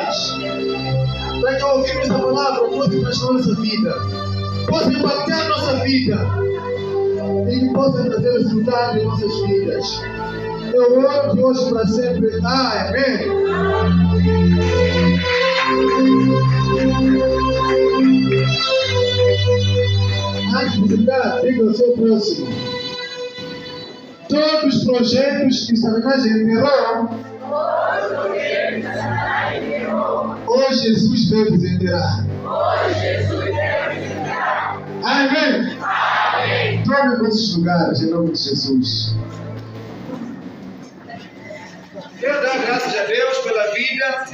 mais. Para que ao ouvirmos a palavra possa transformar nossa vida, possa impactar nossa vida e que possa trazer resultados em nossas vidas. Eu oro de hoje para sempre. Amém. Antes de ficar, diga ao seu próximo: todos os projetos que Satanás enterrou, hoje Jesus veio nos enterrar. Amém. Tome vossos lugares em nome de Jesus. Quero dar graças a Deus pela vida,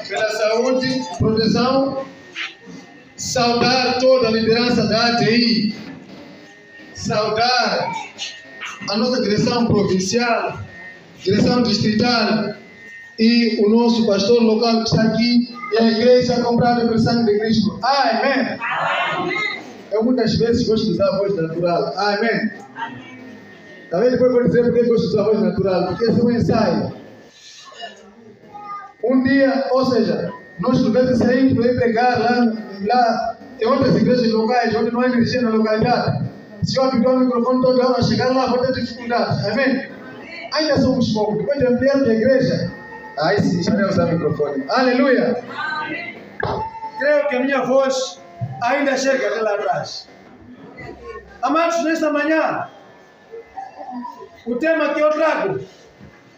pela saúde, proteção. Saudar toda a liderança da ATI. Saudar a nossa direção provincial, direção distrital e o nosso pastor local que está aqui e a igreja comprada pelo sangue de Cristo. Amém. Eu muitas vezes gosto de usar a voz natural. Amém. Também depois vou dizer porque gosto de usar a voz natural, porque esse é um ensaio. Um dia, ou seja, nós por vezes saímos para ir pregar lá em outras igrejas locais, onde não há energia na localidade. Se eu apitar o microfone toda hora, chegar lá, vou ter dificuldades. Amém? Ainda somos poucos. Depois de ampliar a igreja, aí sim, já usar o microfone. Aleluia! Creio que a minha voz ainda chega até lá atrás. Amados, nesta manhã, o tema que eu trago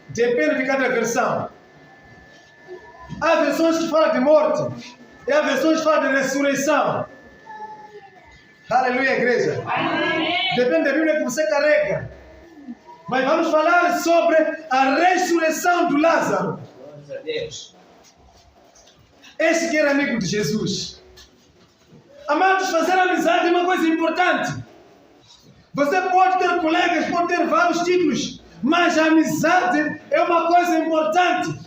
depende de cada versão. Há versões que falam de morte e há versões que falam de ressurreição. Aleluia, igreja. Depende da Bíblia que você carrega. Mas vamos falar sobre a ressurreição do Lázaro. Esse que era amigo de Jesus. Amados, fazer amizade é uma coisa importante. Você pode ter colegas, pode ter vários títulos, mas a amizade é uma coisa importante.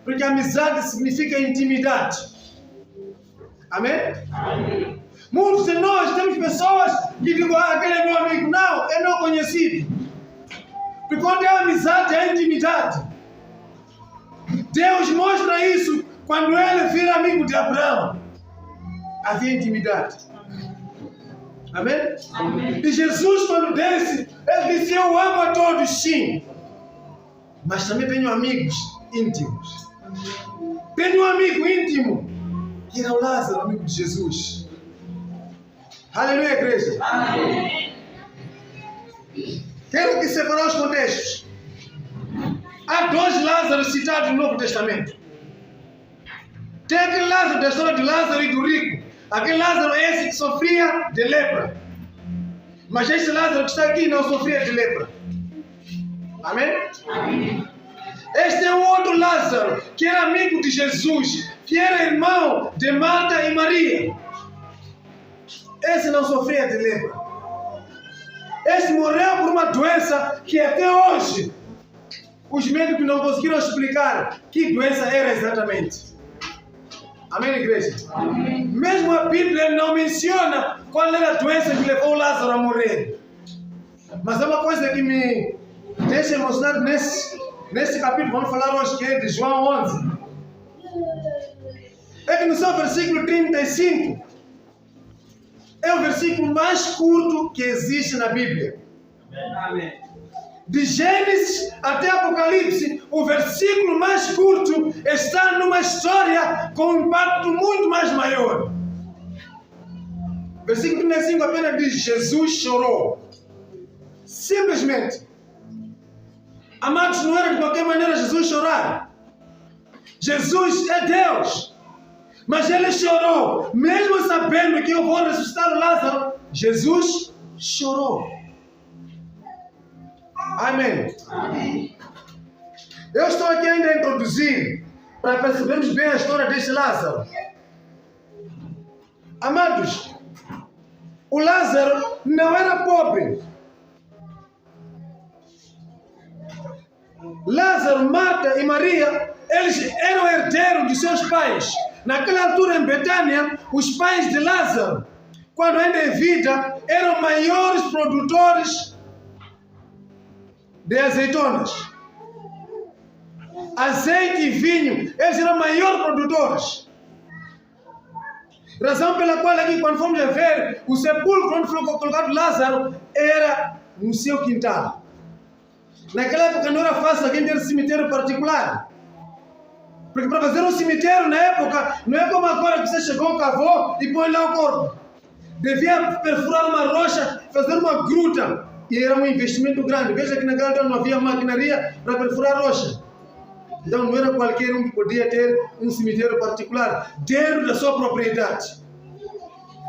Porque amizade significa intimidade. Amém? Amém. Muitos de nós temos pessoas que dizem, aquele é meu amigo. Não, é meu conhecido. Porque quando é amizade, é intimidade. Deus mostra isso quando ele vira amigo de Abraão. Havia intimidade. Amém? Amém. E Jesus, quando desce, ele disse, eu amo a todos, sim. Mas também tenho amigos íntimos. Tenho um amigo íntimo, que era o Lázaro, amigo de Jesus. Aleluia, igreja. Amém. Quero que separar os contextos. Há dois Lázaros citados no Novo Testamento. Tem aquele Lázaro da história de Lázaro e do rico. Aquele Lázaro é esse que sofria de lepra. Mas este Lázaro que está aqui não sofria de lepra. Amém? Amém. Este é um outro Lázaro, que era amigo de Jesus, que era irmão de Marta e Maria. Esse não sofria de lepra. Esse morreu por uma doença que até hoje os médicos não conseguiram explicar que doença era exatamente. Amém, igreja? Amém. Mesmo a Bíblia não menciona qual era a doença que levou Lázaro a morrer. Mas é uma coisa que me deixa emocionado nesse capítulo, vamos falar hoje, que é de João 11. É que no seu versículo 35, é o versículo mais curto que existe na Bíblia. Amém. De Gênesis até Apocalipse, o versículo mais curto está numa história com um impacto muito mais maior. Versículo 35 apenas diz, Jesus chorou. Simplesmente. Amados, não era de qualquer maneira Jesus chorar. Jesus é Deus. Mas ele chorou. Mesmo sabendo que eu vou ressuscitar o Lázaro, Jesus chorou. Amém. Amém. Eu estou aqui ainda a introduzir para percebermos bem a história deste Lázaro. Amados, o Lázaro não era pobre. Lázaro, Marta e Maria, eles eram herdeiros de seus pais. Naquela altura em Betânia, os pais de Lázaro, quando ainda em vida, eram maiores produtores de azeitonas. azeite e vinho. Eles eram maiores produtores. Razão pela qual aqui, quando fomos a ver, o sepulcro onde foi colocado Lázaro era no seu quintal. Naquela época não era fácil alguém ter cemitério particular. Porque para fazer um cemitério na época, não é como agora que você chegou, cavou e põe lá o corpo. Devia perfurar uma rocha, fazer uma gruta. E era um investimento grande. Veja que naquela época não havia maquinaria para perfurar rocha. Então não era qualquer um que podia ter um cemitério particular dentro da sua propriedade.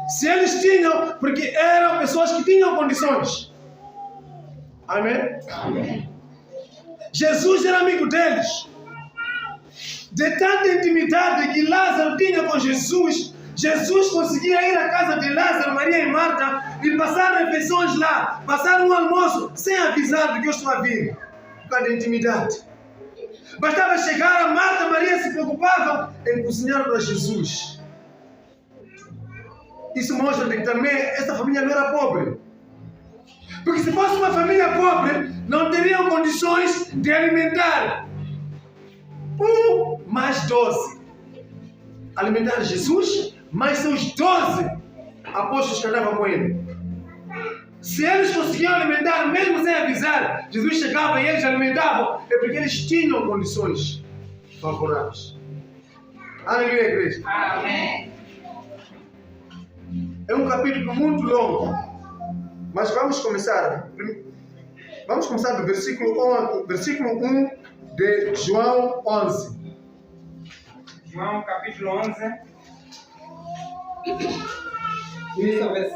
Se eles tinham, porque eram pessoas que tinham condições. Amém? Amém. Jesus era amigo deles. De tanta intimidade que Lázaro tinha com Jesus, Jesus conseguia ir à casa de Lázaro, Maria e Marta e passar refeições lá, passar um almoço sem avisar de que eu estou a vir, por causa da intimidade. Bastava chegar, a Marta e Maria se preocupavam em cozinhar para Jesus. Isso mostra que também essa família não era pobre. Porque se fosse uma família pobre, não teriam condições de alimentar mais 12. Alimentar Jesus, mais seus 12 apóstolos que andavam com ele. Se eles conseguiam alimentar, mesmo sem avisar, Jesus chegava e eles alimentavam, é porque eles tinham condições favoráveis. Aleluia, igreja. Amém. É um capítulo muito longo, mas vamos começar do versículo 1 de João 11. João capítulo 11.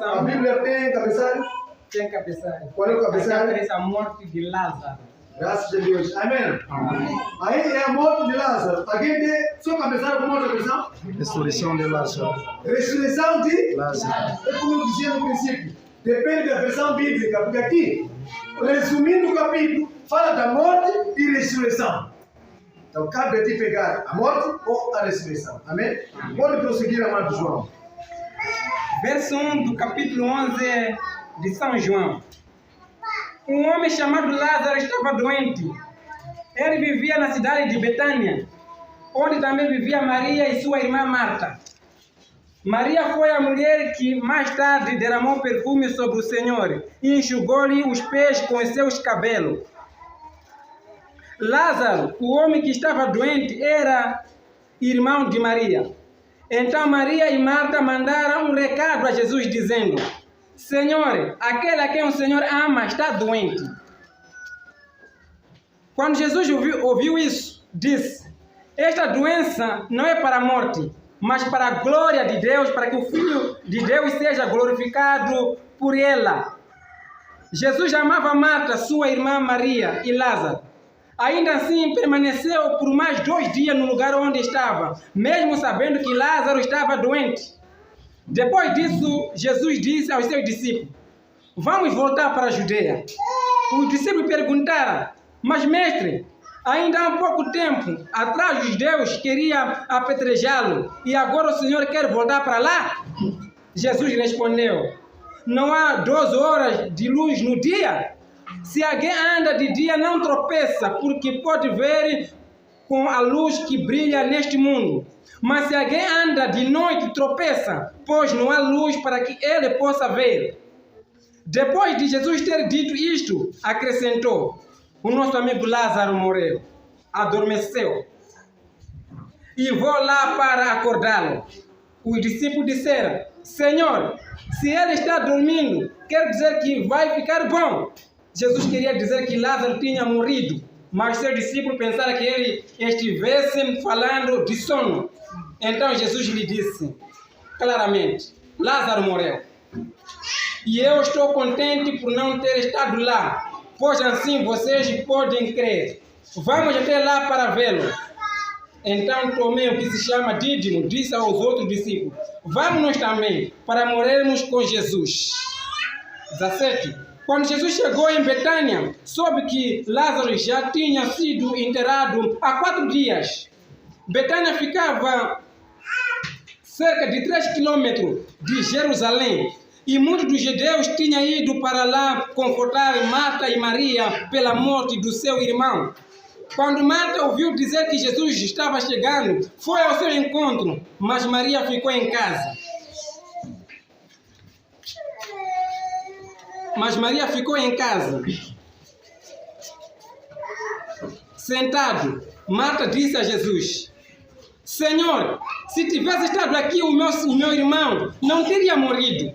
A Bíblia tem cabeçário? Tem cabeçalho. Qual é o cabeçalho? Aparece a morte de Lázaro. Graças a Deus. Amém. Amém. Aí é a morte de Lázaro. Alguém tem seu cabeçalho como outra versão? Ressurreição de Lázaro. Ressurreição de Lázaro. É como eu dizia no princípio. Depende da versão bíblica. Porque aqui, resumindo o capítulo, fala da morte e ressurreição. Então cabe a ti pegar a morte ou a ressurreição. Amém? Pode prosseguir, amado João. Verso 1 do capítulo 11 de São João. Um homem chamado Lázaro estava doente. Ele vivia na cidade de Betânia, onde também vivia Maria e sua irmã Marta. Maria foi a mulher que mais tarde derramou perfume sobre o Senhor e enxugou-lhe os pés com os seus cabelos. Lázaro, o homem que estava doente, era irmão de Maria. Então Maria e Marta mandaram um recado a Jesus dizendo: Senhor, aquele a quem o Senhor ama está doente. Quando Jesus ouviu isso, disse: esta doença não é para a morte, mas para a glória de Deus, para que o Filho de Deus seja glorificado por ela. Jesus amava Marta, sua irmã Maria e Lázaro. Ainda assim, permaneceu por mais 2 dias no lugar onde estava, mesmo sabendo que Lázaro estava doente. Depois disso, Jesus disse aos seus discípulos: vamos voltar para a Judeia. Os discípulos perguntaram: mas mestre, ainda há pouco tempo atrás os judeus queriam apedrejá-lo e agora o Senhor quer voltar para lá? Jesus respondeu: não há 12 horas de luz no dia? Se alguém anda de dia não tropeça, porque pode ver com a luz que brilha neste mundo. Mas se alguém anda de noite tropeça, pois não há luz para que ele possa ver. Depois de Jesus ter dito isto, acrescentou: o nosso amigo Lázaro morreu, adormeceu, e vou lá para acordá-lo. Os discípulos disseram: Senhor, se ele está dormindo, quer dizer que vai ficar bom. Jesus queria dizer que Lázaro tinha morrido, mas seus discípulos pensaram que ele estivesse falando de sono. Então Jesus lhe disse claramente: Lázaro morreu. E eu estou contente por não ter estado lá, pois assim vocês podem crer. Vamos até lá para vê-lo. Então Tomé, o que se chama Dídimo, disse aos outros discípulos: vamos nós também, para morrermos com Jesus. 17. Quando Jesus chegou em Betânia, soube que Lázaro já tinha sido enterrado há 4 dias. Betânia ficava cerca de 3 quilômetros de Jerusalém, e muitos dos judeus tinham ido para lá confortar Marta e Maria pela morte do seu irmão. Quando Marta ouviu dizer que Jesus estava chegando, foi ao seu encontro, mas Maria ficou em casa. Sentado, Marta disse a Jesus: Senhor, se tivesse estado aqui o meu irmão, não teria morrido.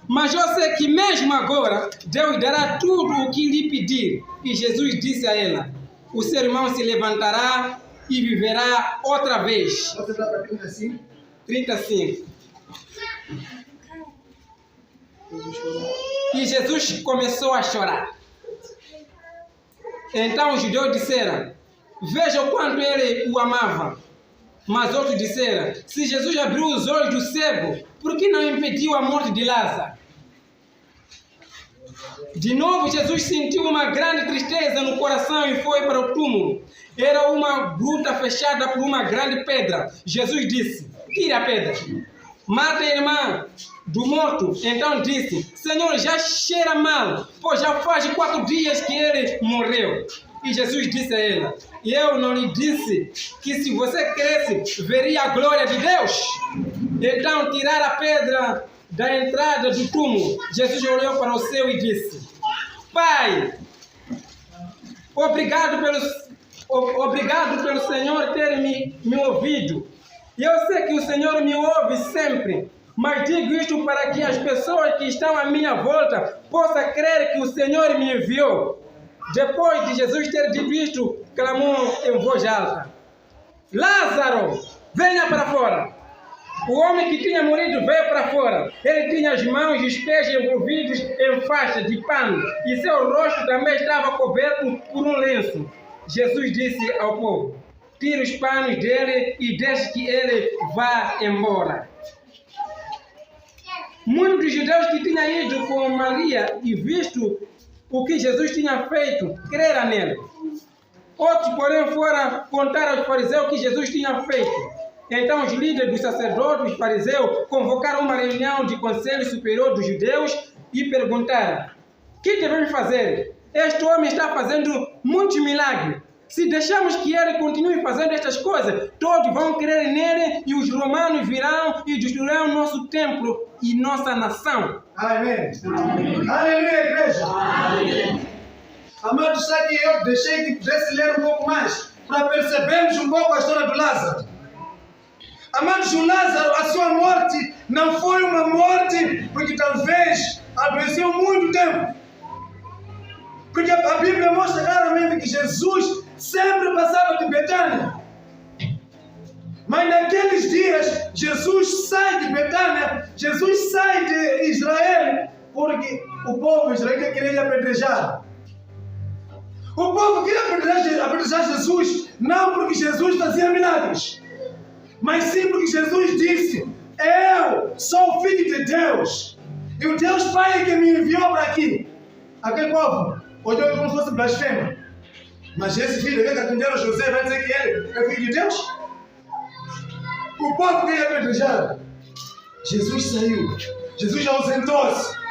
Mas eu sei que mesmo agora, Deus dará tudo o que lhe pedir. E Jesus disse a ela: o seu irmão se levantará e viverá outra vez. Você dá para 35? 35. E Jesus começou a chorar. Então os judeus disseram: veja o quanto ele o amava. Mas outros disseram: se Jesus abriu os olhos do cego, por que não impediu a morte de Lázaro? De novo Jesus sentiu uma grande tristeza no coração e foi para o túmulo. Era uma gruta fechada por uma grande pedra. Jesus disse: tira a pedra. Marta, irmã do morto, então disse: Senhor, já cheira mal, pois já faz 4 dias que ele morreu. E Jesus disse a ela: eu não lhe disse que se você cresce, veria a glória de Deus? Então tiraram a pedra da entrada do túmulo. Jesus olhou para o céu e disse: Pai, obrigado pelo Senhor ter me ouvido. Eu sei que o Senhor me ouve sempre, mas digo isto para que as pessoas que estão à minha volta possam crer que o Senhor me enviou. Depois de Jesus ter dito isto, clamou em voz alta: Lázaro, venha para fora. O homem que tinha morrido veio para fora. Ele tinha as mãos e os pés envolvidos em faixa de pano, e seu rosto também estava coberto por um lenço. Jesus disse ao povo: tire os panos dele e deixe que ele vá embora. Muitos dos judeus que tinham ido com Maria e visto o que Jesus tinha feito, creram nele. Outros, porém, foram contar aos fariseus o que Jesus tinha feito. Então os líderes dos sacerdotes e fariseus convocaram uma reunião de conselho superior dos judeus e perguntaram: o que devemos fazer? Este homem está fazendo muitos milagres. Se deixarmos que ele continue fazendo estas coisas, todos vão crer nele e os romanos virão e destruirão nosso templo e nossa nação. Amém. Aleluia, igreja. Amém. Amados, sabe que eu deixei que pudesse ler um pouco mais para percebermos um pouco a história do Lázaro. Amados, o Lázaro, a sua morte não foi uma morte porque talvez adoeceu muito tempo. Porque a Bíblia mostra claramente que Jesus sempre passava de Betânia. Mas naqueles dias, Jesus sai de Betânia, Jesus sai de Israel, porque o povo israelita queria lhe apedrejar. O povo queria apedrejar Jesus, não porque Jesus fazia milagres, mas sim porque Jesus disse: eu sou o Filho de Deus, e o Deus Pai que me enviou para aqui. Aquele povo olhou como se fosse blasfema. Mas esse filho que atenderam José vai dizer que ele é filho de Deus? O povo queria apedrejar. Jesus saiu. Jesus ausentou-se.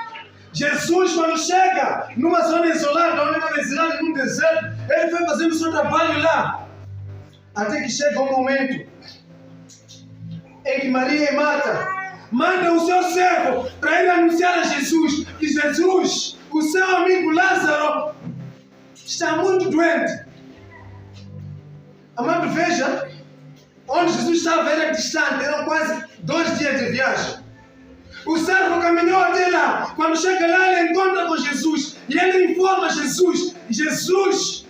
Jesus, quando chega numa zona isolada, onde estava exilado num deserto, ele foi fazendo o seu trabalho lá. Até que chega um momento em que Maria e Marta mandam o seu servo para ir anunciar a Jesus que Jesus, o seu amigo Lázaro, está muito doente. Amado, veja, onde Jesus estava era distante, eram quase 2 dias de viagem. O servo caminhou até lá. Quando chega lá, ele encontra com Jesus e ele informa Jesus: Jesus,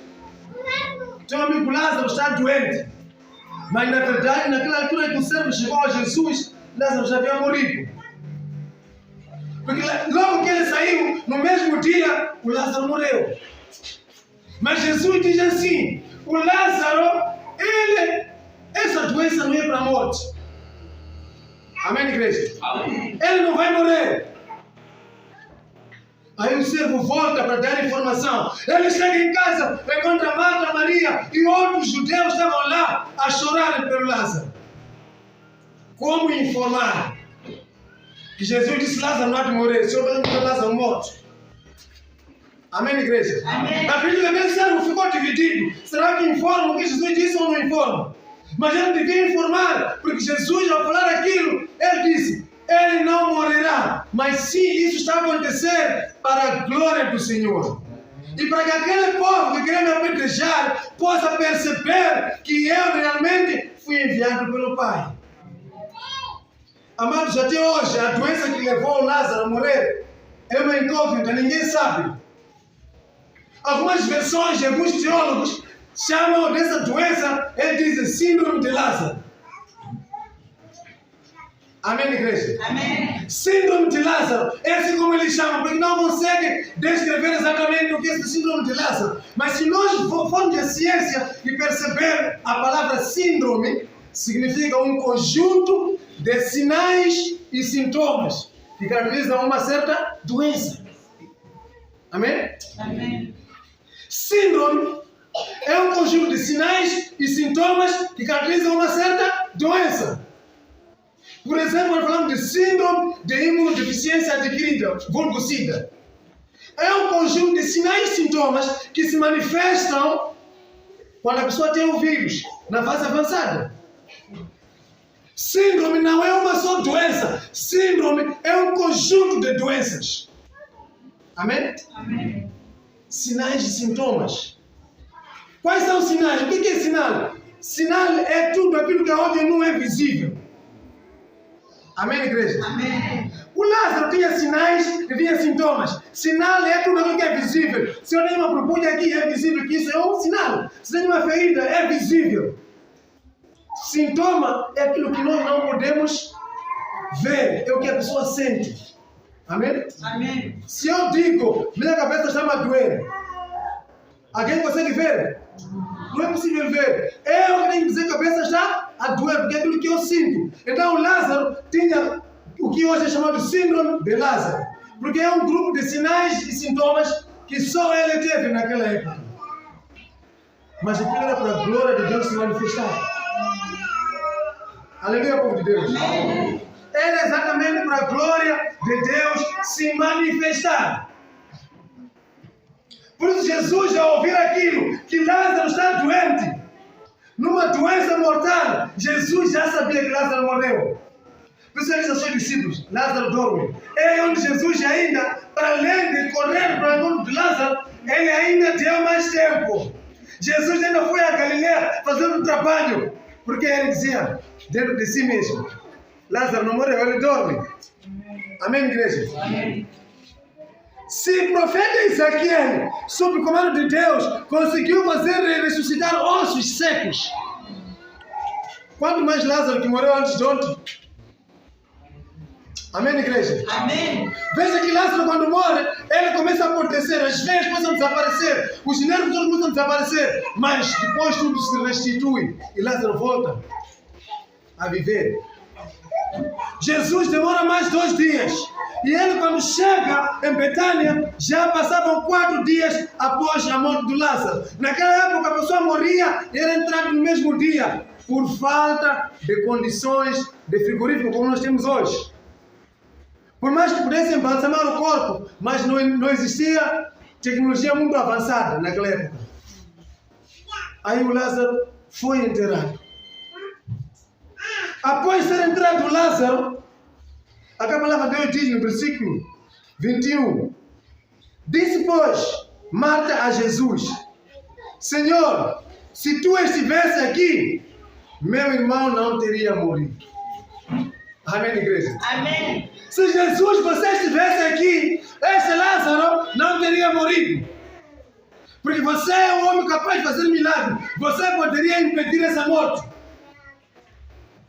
teu amigo Lázaro está doente. Mas na verdade, naquela altura que o servo chegou a Jesus, Lázaro já havia morrido. Porque logo que ele saiu, no mesmo dia, o Lázaro morreu. Mas Jesus diz assim: o Lázaro, essa doença não é para a morte. Amém, igreja? Amém. Ele não vai morrer. Aí o servo volta para dar informação. Ele chega em casa, encontra Marta, Maria e outros judeus estavam lá a chorar pelo Lázaro. Como informar? Que Jesus disse: Lázaro não há de morrer, se eu vejo Lázaro morto. Amém, igreja? Amém. Acredito que aquele servo ficou dividido. Será que informa o que Jesus disse ou não informa? Mas ele devia informar, porque Jesus, ao falar aquilo, ele disse: ele não morrerá. Mas sim, isso está a acontecer para a glória do Senhor. E para que aquele povo que queria me apedrejar possa perceber que eu realmente fui enviado pelo Pai. Amados, até hoje, a doença que levou Lázaro a morrer é uma incógnita, ninguém sabe. Algumas versões de alguns teólogos chamam dessa doença, eles dizem síndrome de Lázaro. Amém, igreja? Amém. Síndrome de Lázaro, é assim como eles chamam, porque não conseguem descrever exatamente o que é esse síndrome de Lázaro. Mas se nós formos à ciência e perceber, a palavra síndrome significa um conjunto de sinais e sintomas que caracterizam uma certa doença. Amém? Amém. Síndrome é um conjunto de sinais e sintomas que caracterizam uma certa doença. Por exemplo, nós falamos de síndrome de imunodeficiência adquirida, vulgo SIDA. É um conjunto de sinais e sintomas que se manifestam quando a pessoa tem o vírus na fase avançada. Síndrome não é uma só doença. Síndrome é um conjunto de doenças. Amém? Amém. Sinais e sintomas. Quais são os sinais? O que é sinal? Sinal é tudo aquilo que a olho não é visível. Amém, igreja? Amém. O Lázaro tinha sinais e tinha sintomas. Sinal é tudo aquilo que é visível. Se eu tenho uma propulha aqui, é visível que isso é um sinal. Se tem uma ferida, é visível. Sintoma é aquilo que nós não podemos ver, é o que a pessoa sente. Amém? Amém. Se eu digo, minha cabeça está a doer, alguém consegue ver? Não é possível ver. Eu que tenho que dizer que a cabeça está a doer, porque é aquilo que eu sinto. Então o Lázaro tinha o que hoje é chamado de síndrome de Lázaro, porque é um grupo de sinais e sintomas que só ele teve naquela época. Mas aquilo era para a glória de Deus se manifestar. Aleluia, povo de Deus. Amém. Era exatamente para a glória de Deus se manifestar. Por isso Jesus, ao ouvir aquilo, que Lázaro está doente, numa doença mortal, Jesus já sabia que Lázaro morreu. Por isso ele disse aos seus discípulos: Lázaro dorme. É onde Jesus ainda, para além de correr para o encontro de Lázaro, ele ainda deu mais tempo. Jesus ainda foi a Galileia fazendo um trabalho, porque ele dizia dentro de si mesmo: Lázaro não morreu, ele dorme. Amém, igreja? Amém. Se o profeta Ezequiel, sob o comando de Deus, conseguiu fazer ressuscitar ossos secos, quanto mais Lázaro que morreu antes de ontem? Amém, igreja? Amém. Veja que Lázaro, quando morre, ele começa a acontecer, as veias começam a desaparecer, os nervos todos começam a desaparecer, mas depois tudo se restitui e Lázaro volta a viver. Jesus demora mais 2 dias. E ele, quando chega em Betânia, já passavam 4 dias após a morte do Lázaro. Naquela época a pessoa morria e era entrada no mesmo dia, por falta de condições de frigorífico como nós temos hoje. Por mais que pudessem embalsamar o corpo, mas não existia tecnologia muito avançada naquela época. Aí o Lázaro foi enterrado. Após ser enterrado o Lázaro, a palavra de Deus diz no versículo 21, disse, pois, Marta a Jesus: Senhor, se tu estivesse aqui, meu irmão não teria morrido. Amém, igreja? Amém. Se Jesus, você estivesse aqui, esse Lázaro não teria morrido. Porque você é um homem capaz de fazer milagre. Você poderia impedir essa morte.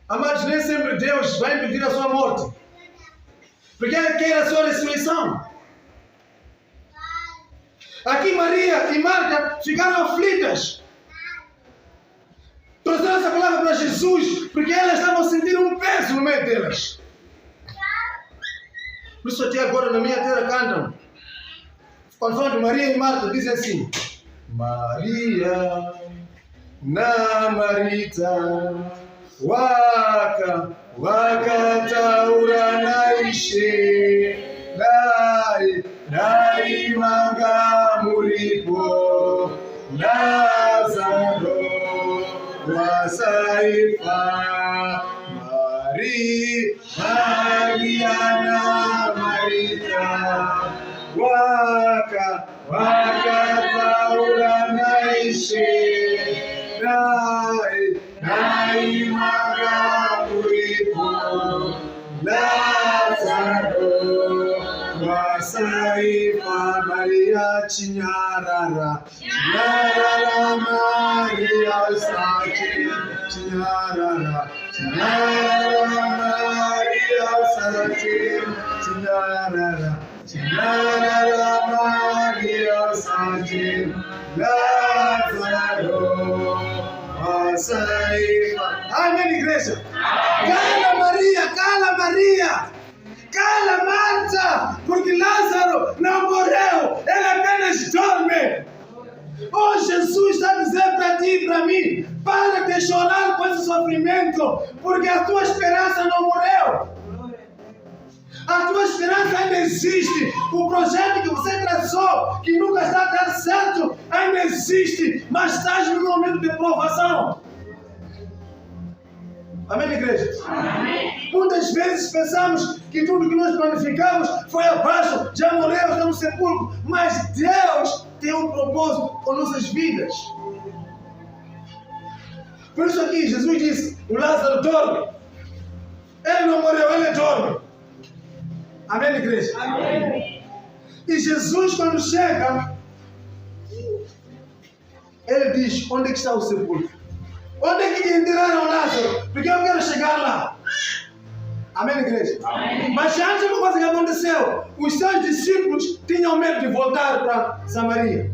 Amados, nem sempre Deus vai impedir a sua morte, porque Ele quer a sua ressurreição. Aqui Maria e Marta ficaram aflitas. Trouxeram essa palavra para Jesus, porque elas estavam sentindo um peso no meio delas. Por isso até agora na minha terra cantam. Quando falam de Maria e Marta, dizem assim: Maria na Marita Waka taura naishe dai manga Saifa, Mariana, Marita, Waka naishi, Naimaga Uripo, Lazaro, Saifa, Maria Chinyarara, Maria Sachi, Chinyarara, Maria Sachi, Chinyarara, Maria Sachi, Lazaro, Saifa. Amém, igreja? Cala Maria! Cala Marta, porque Lázaro não morreu, ele apenas dorme. Oh, Jesus está dizendo para ti e para mim, para de chorar com esse sofrimento, porque a tua esperança não morreu. A tua esperança ainda existe. O projeto que você traçou, que nunca está a dar certo, ainda existe, mas estás no momento de provação. Amém, igreja? Amém. Muitas vezes pensamos que tudo que nós planificamos foi abaixo, já morreu, está no sepulcro. Mas Deus tem um propósito com nossas vidas. Por isso aqui, Jesus disse, o Lázaro dorme. Ele não morreu, ele dorme. Amém, igreja? Amém. E Jesus, quando chega, ele diz, onde é que está o sepulcro? Onde é que enterraram Lázaro? Porque eu quero chegar lá. Amém, igreja? Amém. Mas antes uma coisa que aconteceu. Os seus discípulos tinham medo de voltar para Samaria.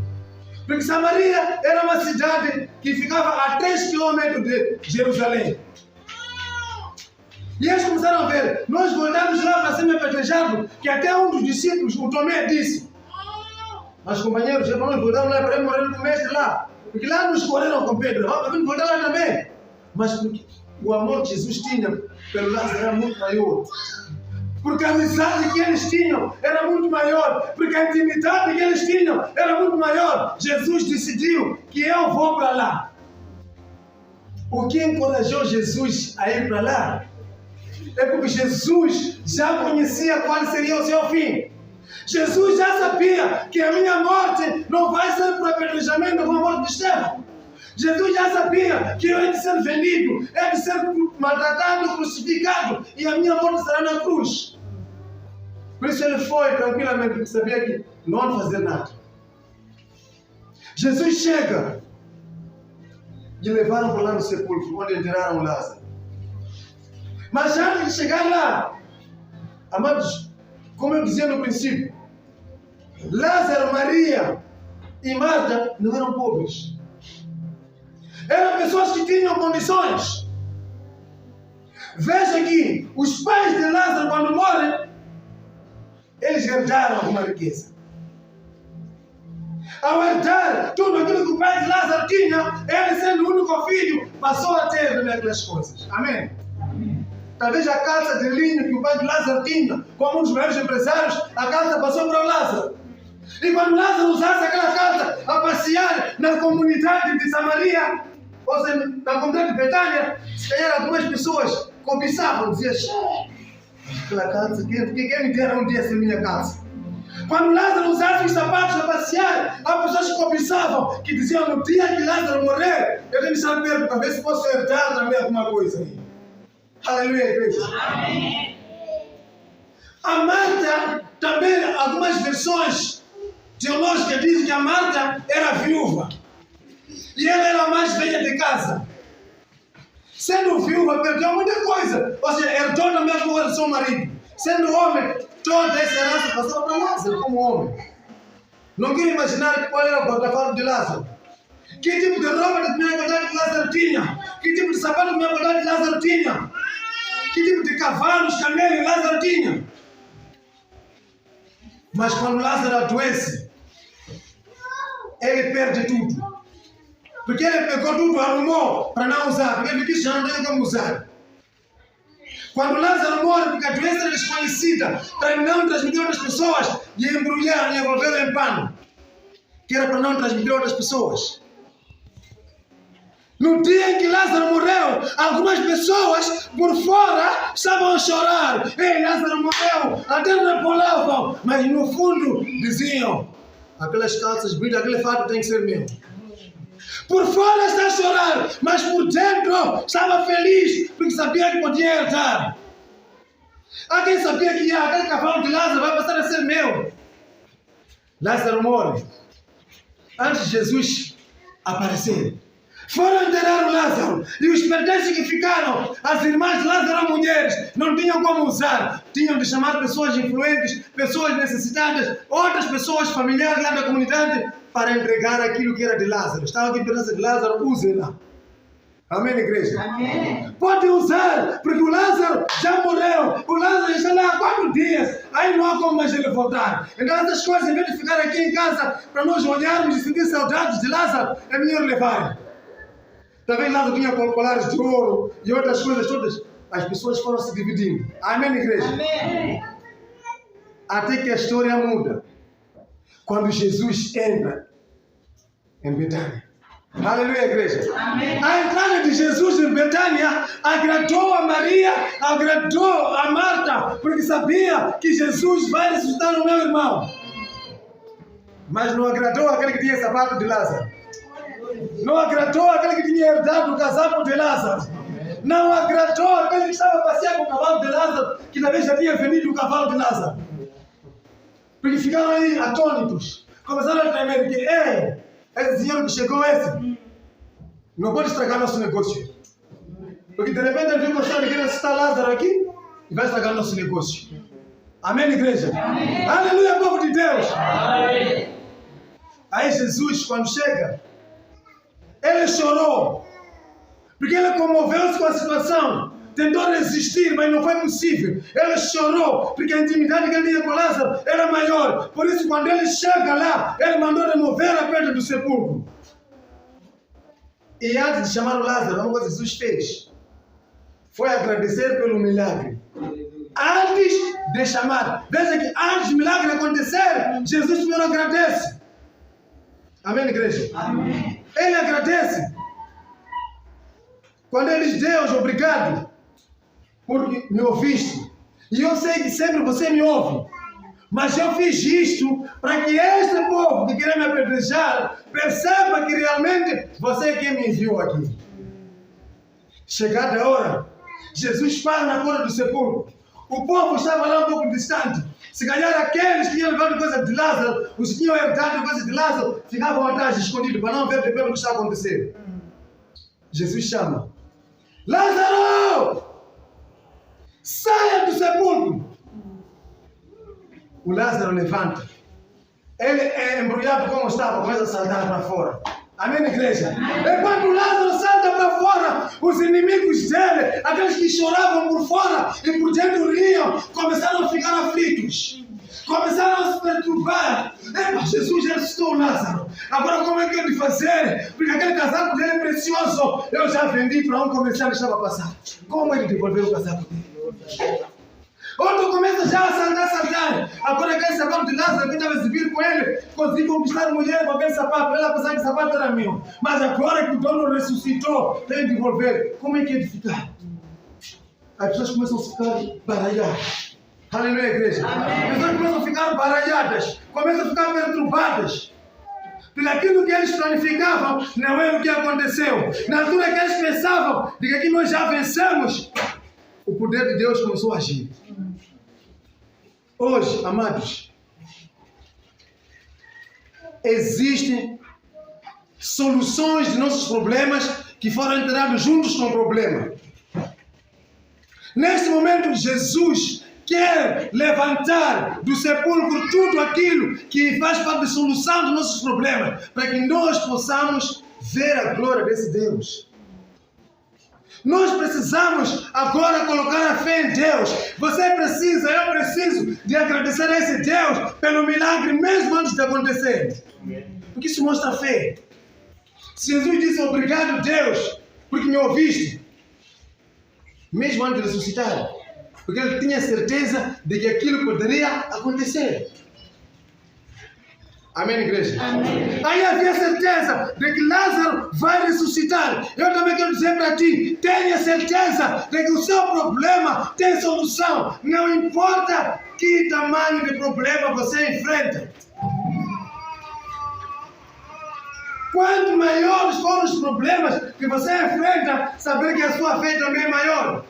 Porque Samaria era uma cidade que ficava a 3 quilômetros de Jerusalém. E eles começaram a ver. Nós voltamos lá para ser apedrejado, que até um dos discípulos, o Tomé, disse, mas companheiros, é para nós voltarmos lá para morrer com o mestre lá. Porque lá nos correram com Pedro, vamos voltar lá também. Mas porque o amor que Jesus tinha pelo Lázaro era muito maior. Porque a amizade que eles tinham era muito maior. Porque a intimidade que eles tinham era muito maior. Jesus decidiu que eu vou para lá. O que encorajou Jesus a ir para lá? É porque Jesus já conhecia qual seria o seu fim. Jesus já sabia que a minha morte não vai ser por apedrejamento como a morte de Estevão. Jesus já sabia que eu ia de ser vendido, ia de ser maltratado, crucificado, e a minha morte será na cruz. Por isso ele foi tranquilamente, porque sabia que não ia fazer nada. Jesus chega e levaram para lá no sepulcro, onde enterraram Lázaro. Mas antes de chegar lá, amados, como eu dizia no princípio, Lázaro, Maria e Marta não eram pobres. Eram pessoas que tinham condições. Veja aqui, os pais de Lázaro, quando morrem, eles herdaram alguma riqueza. Ao herdar tudo aquilo que o pai de Lázaro tinha, ele sendo o único filho, passou a ter também aquelas coisas. Amém? Talvez a calça de linho que o pai de Lázaro tinha, como um dos maiores empresários, a calça passou para o Lázaro. E quando Lázaro usasse aquela calça a passear na comunidade de Samaria, ou seja, na comunidade de Betânia, se calhar algumas pessoas cobiçavam, diziam, aquela calça, quem me dera um dia essa minha calça? Quando Lázaro usasse os sapatos a passear, há pessoas que cobiçavam, que diziam, no dia que Lázaro morrer, eu tenho que saber, para ver se posso herdar também alguma coisa aí. Aleluia, igreja. Amém. A Marta, também, algumas versões teológicas dizem que a Marta era viúva. E ela era a mais velha de casa. Sendo viúva, perdeu muita coisa. Ou seja, herdou também a coisa do seu marido. Sendo homem, toda essa herança passou para Lázaro como homem. Não quero imaginar qual era o porta-fala de Lázaro. Que tipo de roupa de primeira qualidade Lázaro tinha? Que tipo de sapato de primeira qualidade Lázaro tinha? Que tipo de cavalos, camelos Lázaro tinha? Mas quando Lázaro adoece, ele perde tudo. Porque ele pegou tudo, arrumou para não usar, porque ele disse já não tem como usar. Quando Lázaro morre, porque a doença era desconhecida, para não transmitir a outras pessoas, e embrulhar, e envolver em pano, que era para não transmitir a outras pessoas. No dia em que Lázaro morreu, algumas pessoas por fora estavam a chorar. Ei, Lázaro morreu, até repolavam. Mas no fundo diziam, aquelas calças brilham, aquele fato tem que ser meu. Por fora está a chorar, mas por dentro estava feliz, porque sabia que podia herdar. Há quem sabia que aquele cavalo de Lázaro vai passar a ser meu. Lázaro morre. Antes de Jesus aparecer, foram enterrar o Lázaro. E os pertences que ficaram, as irmãs de Lázaro eram mulheres, não tinham como usar. Tinham de chamar pessoas influentes, pessoas necessitadas, outras pessoas familiares lá da comunidade, para entregar aquilo que era de Lázaro. Estava aqui pertença de Lázaro, usem-na. Amém, igreja? Amém. Pode usar, porque o Lázaro já morreu. O Lázaro está lá há 4 dias. Aí não há como mais ele voltar. Então essas coisas, em vez de ficar aqui em casa, para nós olharmos e sentir saudades de Lázaro, é melhor levar. Talvez Lázaro tinha colares de ouro e outras coisas todas. As pessoas foram se dividindo. Amém, igreja? Amém. Até que a história muda. Quando Jesus entra em Betânia. Aleluia, igreja. Amém. A entrada de Jesus em Betânia agradou a Maria, agradou a Marta, porque sabia que Jesus vai ressuscitar o meu irmão. Mas não agradou aquele que tinha sapato de Lázaro. Não agradou aquele que tinha herdado o casaco de Lázaro. Não agradou aquele que estava passeando com o cavalo de Lázaro, que talvez já tinha vendido o cavalo de Lázaro. Porque ficaram aí atônitos. Começaram a tremer que, esse dinheiro que chegou, não pode estragar nosso negócio. Porque de repente ele viu que o querer ressuscitar Lázaro aqui e vai estragar nosso negócio. Amém, igreja? Amém. Aleluia, povo de Deus. Amém. Aí Jesus, quando chega, ele chorou. Porque ele comoveu-se com a situação. Tentou resistir, mas não foi possível. Ele chorou, porque a intimidade que ele tinha com Lázaro era maior. Por isso, quando ele chega lá, ele mandou remover a pedra do sepulcro. E antes de chamar o Lázaro, uma coisa que Jesus fez foi agradecer pelo milagre. Antes de chamar. Veja que antes do milagre acontecer, Jesus primeiro agradece. Amém, igreja? Amém. Ele agradece. Quando ele diz, Deus, obrigado, porque me ouviste. E eu sei que sempre você me ouve. Mas eu fiz isto para que este povo que quer me apedrejar perceba que realmente você é quem me enviou aqui. Chegada a hora, Jesus para na porta do sepulcro. O povo estava lá um pouco distante. Se calhar aqueles que tinham levado coisa de Lázaro, os que tinham herdado coisa de Lázaro, ficavam atrás, escondidos, para não ver de perto o que está acontecendo. Jesus chama. Lázaro! Saia do sepulcro! O Lázaro levanta. Ele é embrulhado como estava, começa a saltar para fora. Amém, igreja? Enquanto o Lázaro salta para fora, os inimigos dele, aqueles que choravam por fora e por dentro riam, começaram a ficar aflitos. Começaram a se perturbar. Jesus ressuscitou o Lázaro. Agora como é que eu de fazer? Porque aquele casaco dele é precioso. Eu já vendi para um comerciante que estava a passar. Como ele devolveu o casaco dele? Outro começa já a saltar. Agora aquele sapato de Lázaro que estava exibindo com ele, consegui conquistar a mulher com aquele sapato. Ela pensava que o sapato era meu. Mas agora que o dono ressuscitou, tem que devolver. Como é que é de ficar? As pessoas começam a ficar baralhadas. Aleluia, igreja. As pessoas começam a ficar baralhadas. Começam a ficar perturbadas. Porque aquilo que eles planificavam não é o que aconteceu. Na altura que eles pensavam de que aqui nós já vencemos, o poder de Deus começou a agir. Hoje, amados, existem soluções de nossos problemas que foram enterados juntos com o problema. Neste momento, Jesus quer levantar do sepulcro tudo aquilo que faz parte da solução dos nossos problemas, para que nós possamos ver a glória desse Deus. Nós precisamos agora colocar a fé em Deus. Você precisa, eu preciso de agradecer a esse Deus pelo milagre mesmo antes de acontecer. Porque isso mostra fé. Se Jesus disse obrigado Deus, porque me ouviste, mesmo antes de ressuscitar, porque ele tinha certeza de que aquilo poderia acontecer. Amém, igreja? Amém. Aí havia certeza de que Lázaro vai ressuscitar. Eu também quero dizer para ti, tenha certeza de que o seu problema tem solução. Não importa que tamanho de problema você enfrenta. Quanto maiores forem os problemas que você enfrenta, saber que a sua fé também é maior.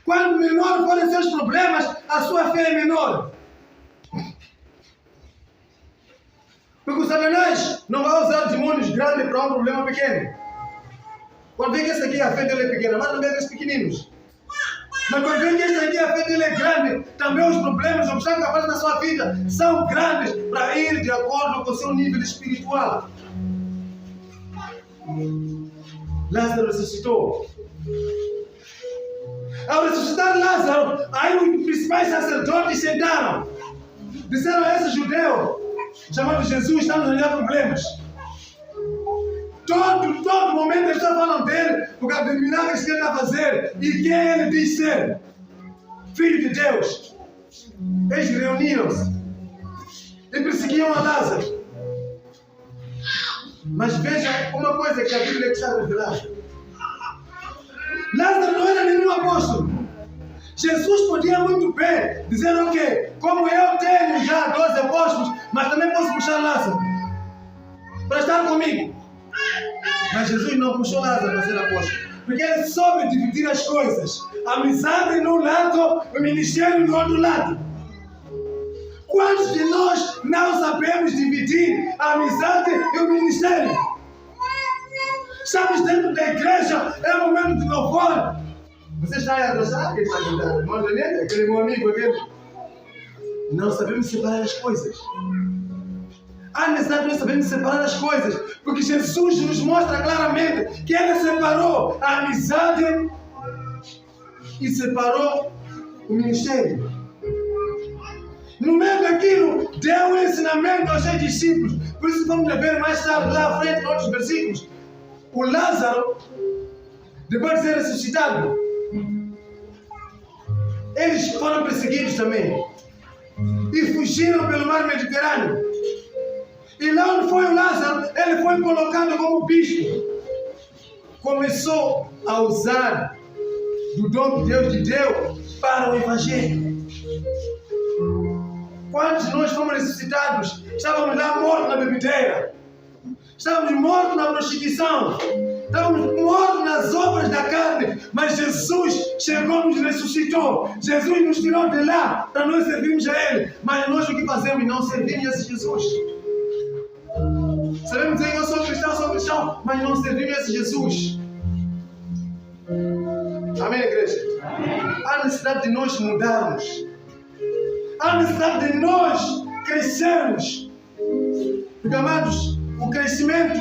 Quanto menor forem os seus problemas, a sua fé é menor. Porque o Satanás não vai usar demônios grandes para um problema pequeno. Quando vê que esse aqui a fé dele é pequena, mas também aqueles pequeninos. Mas quando vê que esse aqui a fé dele é grande, também os problemas, os obstáculos que aparecem na sua vida são grandes para ir de acordo com o seu nível espiritual. Lázaro ressuscitou. Ao ressuscitar Lázaro, aí os principais sacerdotes sentaram. Disseram a esse judeu chamado Jesus, estamos a olhar problemas. Todo momento eles estão falando dele, porque a milagres que ele está a fazer e quem ele diz ser. Filho de Deus. Eles reuniram-se e perseguiam a Lázaro. Mas veja uma coisa que a Bíblia está revelando. Lázaro não era nenhum apóstolo. Jesus podia muito bem dizer, ok, como eu tenho já 12 apóstolos, mas também posso puxar Lázaro para estar comigo. Mas Jesus não puxou Lázaro para ser apóstolo, porque ele soube dividir as coisas. A amizade num lado, o ministério no outro lado. Quantos de nós não sabemos dividir a amizade e o ministério? Estamos dentro da igreja, é um momento de louvor. Você está aí a dançar? Quem está a cantar? Irmão Daniel, aquele meu amigo, aquele. Não sabemos separar as coisas. A amizade nós sabemos separar as coisas, porque Jesus nos mostra claramente que ele separou a amizade e separou o ministério. No meio daquilo, deu um ensinamento aos seus discípulos. Por isso vamos ver mais tarde, lá à frente, em outros versículos. O Lázaro, depois de ser ressuscitado, eles foram perseguidos também. E fugiram pelo mar Mediterrâneo. E lá onde foi o Lázaro, ele foi colocado como bispo. Começou a usar do dom que Deus lhe deu para o Evangelho. Quantos de nós fomos ressuscitados? Estávamos lá mortos na bebedeira. Estávamos mortos na prostituição. Estávamos mortos nas obras da carne. Mas Jesus chegou e nos ressuscitou. Jesus nos tirou de lá para nós servirmos a Ele. Mas nós o que fazemos? Não servimos a esse Jesus. Sabemos dizer que eu sou cristão, mas não servimos a esse Jesus. Amém, igreja? Amém. Há necessidade de nós mudarmos. Há necessidade de nós crescermos. Porque, amados, o crescimento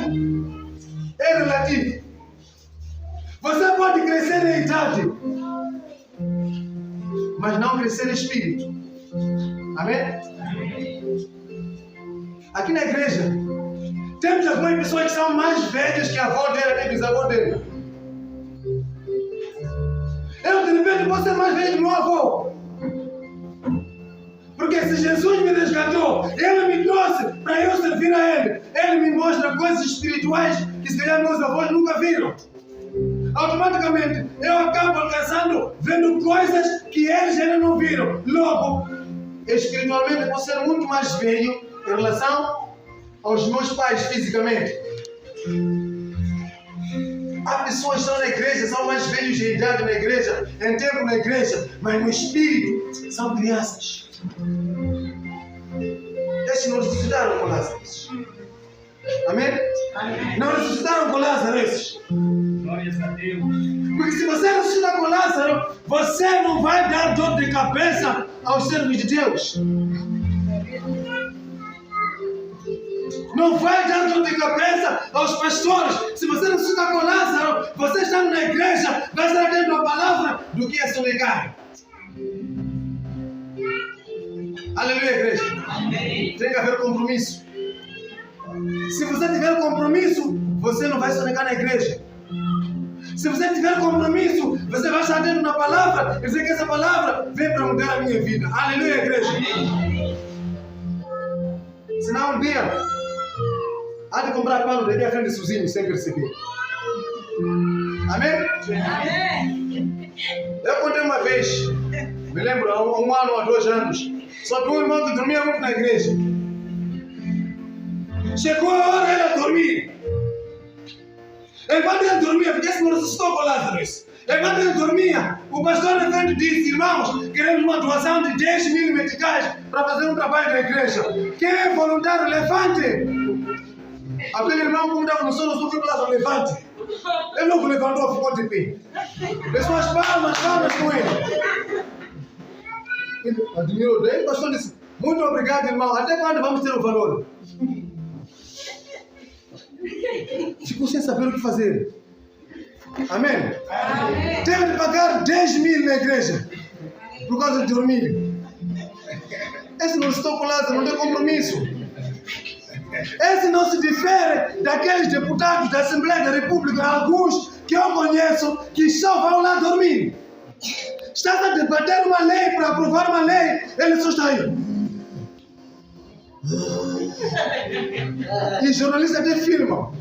é relativo. Você pode crescer em idade, mas não crescer em espírito. Amém? Aqui na igreja, temos algumas pessoas que são mais velhas que a avó dela, que a bisavó dela. Eu, de repente, vou ser mais velho que meu avô. Porque se Jesus me resgatou, Ele me trouxe para eu servir a Ele. Ele me mostra coisas espirituais que se calhar meus avós nunca viram. Automaticamente, eu acabo alcançando, vendo coisas que eles ainda não viram. Logo, espiritualmente, eu vou ser muito mais velho em relação aos meus pais fisicamente. Há pessoas que estão na igreja, são mais velhos de idade na igreja, em tempo na igreja, mas no espírito são crianças. Esses não ressuscitaram com Lázaro. Amém? Amém? Não ressuscitaram com Lázaro esses. Glórias a Deus. Porque se você ressuscitar com Lázaro, você não vai dar dor de cabeça aos servos de Deus. Não vai dar dor de cabeça aos pastores. Se você ressuscitar com Lázaro, você está na igreja, vai estar dentro da palavra do que é sonegar. Aleluia, igreja. Amém. Tem que haver compromisso. Se você tiver compromisso, você não vai sonegar na igreja. Se você tiver compromisso, você vai estar dentro da palavra e dizer que essa palavra vem para mudar a minha vida. Aleluia, igreja. Amém. Senão um dia há de comprar pano daqui à frente de sozinho sem perceber. Amém? Amém. Eu contei uma vez, me lembro, há 1 ano ou 2 anos, só que um irmão que dormia muito na igreja. Chegou a hora ele a dormir. Enquanto ele dormia, porque esse não ressuscitou com Lázaro. Enquanto ele dormia, o pastor de frente disse: irmãos, queremos uma doação de 10.000 meticais para fazer um trabalho na igreja. Quem é voluntário, levante. Aquele irmão, como estava no sono, subiu para Lázaro, levante. Ele não levantou, ficou de pé. Pessoas palmas com ele. Ele admirou. Daí o pastor disse: muito obrigado, irmão. Até quando vamos ter o valor? Ficou sem saber o que fazer. Amém? Amém. Teve de pagar 10.000 na igreja por causa de dormir. Esse não estou com Lázaro, não tem compromisso. Esse não se difere daqueles deputados da Assembleia da República, alguns que eu conheço, que só vão lá dormir. Está a debater uma lei, para aprovar uma lei, ele só está aí. E jornalista até filma.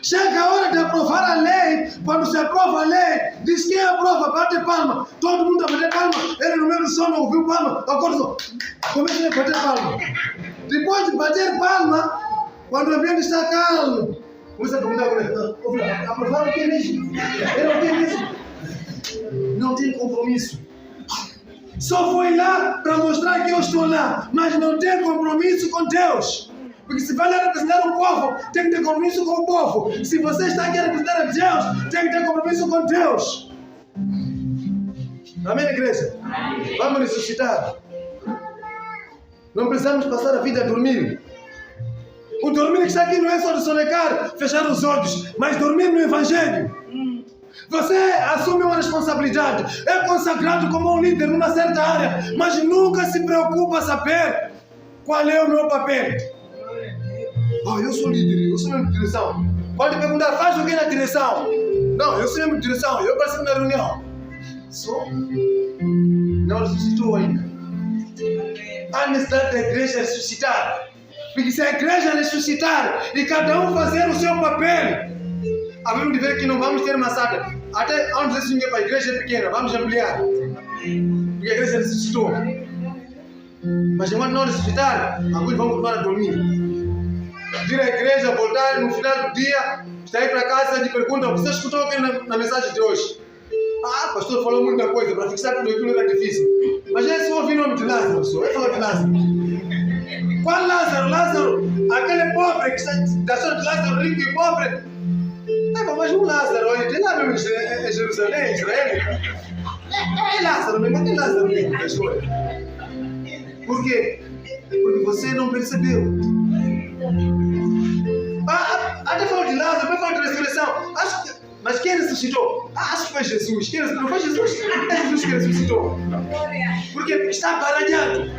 Chega a hora de aprovar a lei. Quando se aprova a lei, diz quem aprova, bate palma. Todo mundo a bater palma. Ele no meio do sono ouviu palma. Agora só começa a bater palma. Depois de bater palma, quando o ambiente está calmo, começa a perguntar para ele: aprovaram o que mesmo? Era o que mesmo? Não tem compromisso. Só foi lá para mostrar que eu estou lá, mas não tem compromisso com Deus. Porque se vai lá representar o povo, tem que ter compromisso com o povo. Se você está aqui a representar a Deus, tem que ter compromisso com Deus. Amém, igreja? Vamos ressuscitar. Não precisamos passar a vida a dormir. O dormir que está aqui não é só de sonecar, fechar os olhos, mas dormir no Evangelho. Você assume uma responsabilidade, é consagrado como um líder numa certa área, mas nunca se preocupa a saber qual é o meu papel. Eu sou líder, eu sou mesmo de direção. Pode perguntar: faz o que na direção? Não, eu sou mesmo de direção, eu participo na reunião. Só não ressuscitou ainda. Há necessidade da igreja ressuscitar. Porque se a igreja ressuscitar e cada um fazer o seu papel, havemos de ver que não vamos ter massacre. Até antes desse ninguém para a igreja é pequena, vamos ampliar. Porque a igreja ressuscitou. Mas enquanto não ressuscitar, alguns vão continuar a dormir. Vir à igreja, voltar no final do dia, sair para casa e perguntam: você escutou o que na mensagem de hoje? Pastor falou muita coisa, para fixar tudo aquilo era difícil. Mas já só ouvi o nome de Lázaro, só. Ele falou de Lázaro. Qual Lázaro? Lázaro, aquele pobre que está da sorte de Lázaro, rico e pobre. Mas um Lázaro, olha, tem lá mesmo em Jerusalém, Israel. É Lázaro mesmo, mas tem Lázaro mesmo na história. Por quê? Porque você não percebeu. Até falou de Lázaro, até falou de ressurreição. Mas quem ressuscitou? Acho que foi Jesus. Quem ressuscitou? Foi Jesus. É Jesus que ressuscitou. Porque está baralhado.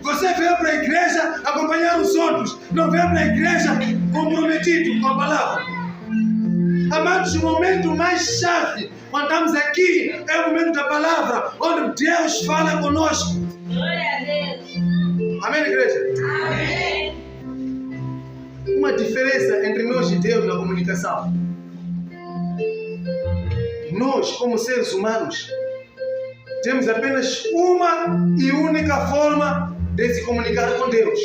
Você veio para a igreja acompanhar os outros, não veio para a igreja comprometido com a palavra. Amados, o momento mais chave, quando estamos aqui, é o momento da palavra, onde Deus fala conosco. Glória a Deus. Amém, igreja? Amém. Uma diferença entre nós e Deus na comunicação. Nós, como seres humanos, temos apenas uma e única forma de se comunicar com Deus.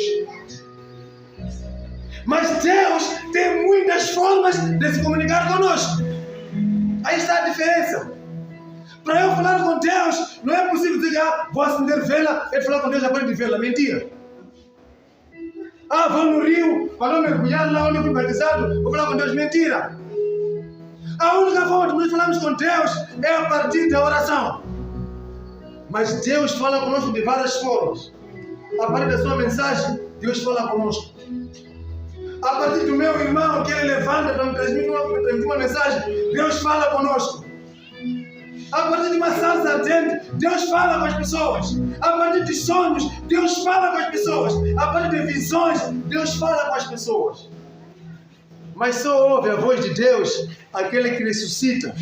Mas Deus tem muitas formas de se comunicar conosco. Aí está a diferença. Para eu falar com Deus, não é possível dizer: vou acender vela, ele falar com Deus já de vela. Mentira. Vou no rio, vou mergulhar lá onde eu fui batizado, vou falar com Deus. Mentira. A única forma de nós falarmos com Deus é a partir da oração. Mas Deus fala conosco de várias formas. A partir da sua mensagem, Deus fala conosco. A partir do meu irmão que ele levanta para me transmitir uma mensagem, Deus fala conosco. A partir de uma salsa ardente, Deus fala com as pessoas. A partir de sonhos, Deus fala com as pessoas. A partir de visões, Deus fala com as pessoas. Mas só ouve a voz de Deus aquele que ressuscita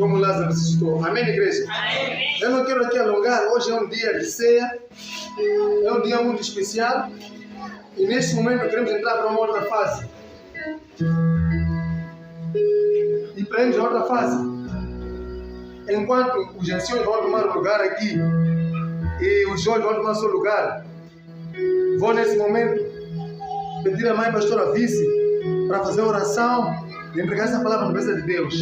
como Lázaro ressuscitou. Amém, igreja? Amém. Eu não quero aqui alongar, hoje é um dia de ceia, é um dia muito especial e neste momento queremos entrar para uma outra fase. E para irmos a outra fase, enquanto os anciões vão tomar o lugar aqui e os jovens vão tomar o seu lugar, vou nesse momento pedir à mãe pastora Vice para fazer oração e entregar essa palavra na presença de Deus.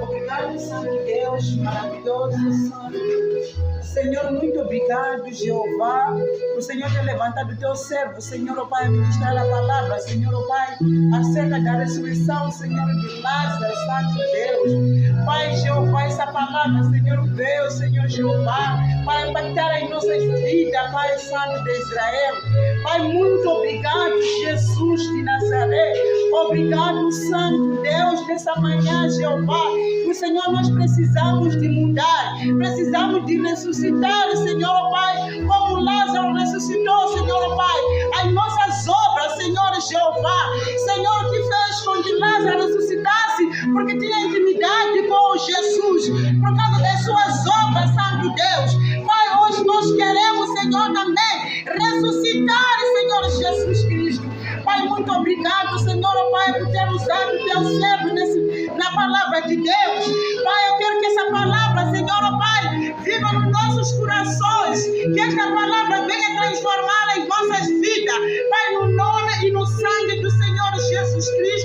Obrigado, Santo Deus, maravilhoso, Santo. Senhor, muito obrigado, Jeová, por Senhor ter levantado o teu servo, Senhor, ó Pai, a ministrar a palavra, Senhor, ó Pai, acerca da ressurreição, Senhor, de Lázaro, Santo Deus. Pai, Jeová, essa palavra, Senhor, veio, Senhor, Jeová, para impactar em nossas vidas, Pai Santo de Israel. Pai, muito obrigado, Jesus de Nazaré. Obrigado, Santo Deus, nessa manhã, Jeová. O Senhor, nós precisamos de mudar, precisamos de ressuscitar, Senhor, Pai, como Lázaro ressuscitou, Senhor, Pai, as nossas obras, Senhor, Jeová. Senhor, que fez com que Lázaro ressuscitasse, porque tinha intimidade com Jesus, por causa das suas obras, Santo Deus. Pai, hoje nós queremos, Senhor, também ressuscitar, Senhor Jesus Cristo. Pai, muito obrigado, Senhor, Pai, por ter usado o teu servo na palavra de Deus. Pai, eu quero que essa palavra, Senhor, Pai, viva nos nossos corações, que esta palavra venha transformar em nossas vidas, Pai, no nome e no sangue do Senhor Jesus Cristo.